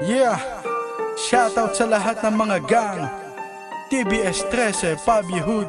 Yeah, shoutout sa lahat ng mga gang TBS 13, Bobby Hood,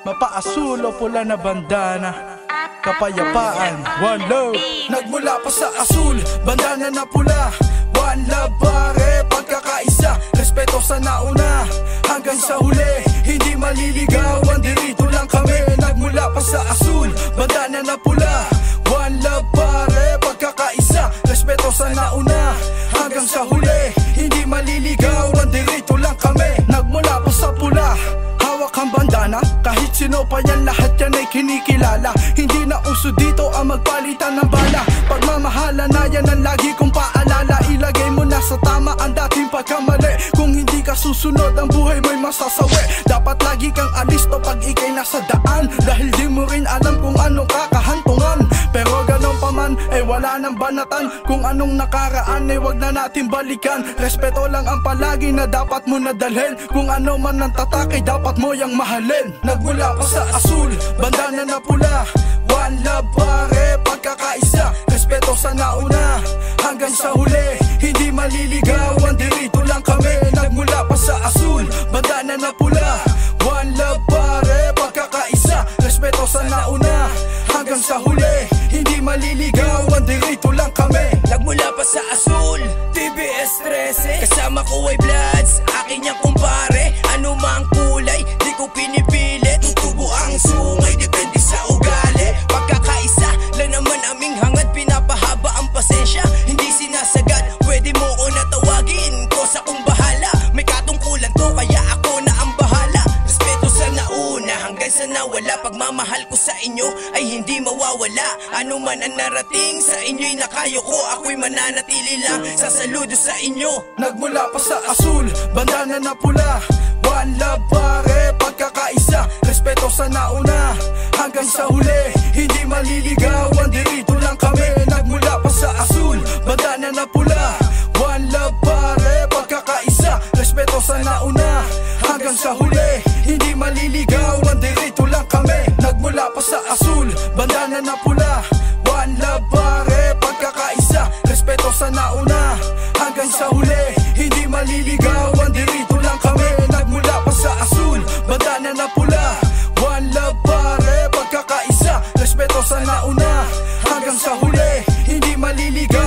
mapaasul o pula na bandana, kapayapaan, one love. Nagmula pa sa asul, bandana na pula, one love pare, pagkakaisa, respeto sa nauna, hanggang sa huli, hindi maliligawan, dirito lang kami. Nagmula pa sa asul, bandana na pula, one love pare, pagkakaisa, respeto sa nauna, hanggang sa huli, hindi maliligawan, dirito lang kami. Nagmula pa sa pula, hawak ang bandana, kahit sino pa yan, lahat yan ay kinikilala. Hindi na uso dito ang magpalitan ng bala, pagmamahala na yan ang lagi kong paalala. Ilagay mo na sa tama ang dating pagkamali, kung hindi ka susunod ang buhay mo'y masasawi. Dapat lagi kang alisto pag ikay nasa daan, dahil di mo rin alam kung anong kakahantungan. Pero ganon pa man, wala nang banatan, kung anong nakaraan wag na natin balikan. Respeto lang ang palagi na dapat mo nadalhin, kung ano man ang tatak dapat mo yang mahalin. Nagmula pa sa asul, bandana na pula, one love pare, pagkakaisa, respeto sa nauna, hanggang sa huli, hindi maliligawan, dirito lang kami. Nagmula pa sa asul, bandana na pula, one love pare, pagkakaisa, respeto sa nauna, hanggang sa huli, hindi maliligawan, dirito lang kami. Nagmula pa sa asul, TBS 13, kasama ko ay Bloods, akin yang kumpare. Ano mang kulay, di ko pinipilit, tutubo ang sungay, depende sa ugali. Pagkakaisa, lang naman aming hangad, pinapahaba ang pasensya, hindi sinasagad, pwede mo ko natawagin, kosa kong bahala. May katungkulan to, kaya ako na ang bahala. Respeto sa nauna, hanggang sa nawala, pagmamahal ko sa inyo ay hindi mawawala. Ano man ang narating, sa inyo'y nakayo ko, ako'y mananatili lang sa saludo sa inyo. Nagmula pa sa asul, bandana na pula, one love pare, pagkakaisa, respeto sa nauna, hanggang sa huli, hindi maliligawan, dirito lang kami. Nagmula pa sa asul, bandana na pula, one love pare, pagkakaisa, respeto sa nauna, hanggang sa huli, hindi maliligawan, dirito lang kami. Nagmula pa sa asul, bandana na pula, one love pare, pagkakaisa, respeto sa nauna, hanggang sa huli, hindi maliligawan, dirito lang kami. Nagmula pa sa asul, bandana na pula, one love pare, pagkakaisa, respeto sa nauna, hanggang sa huli, hindi maliligawan.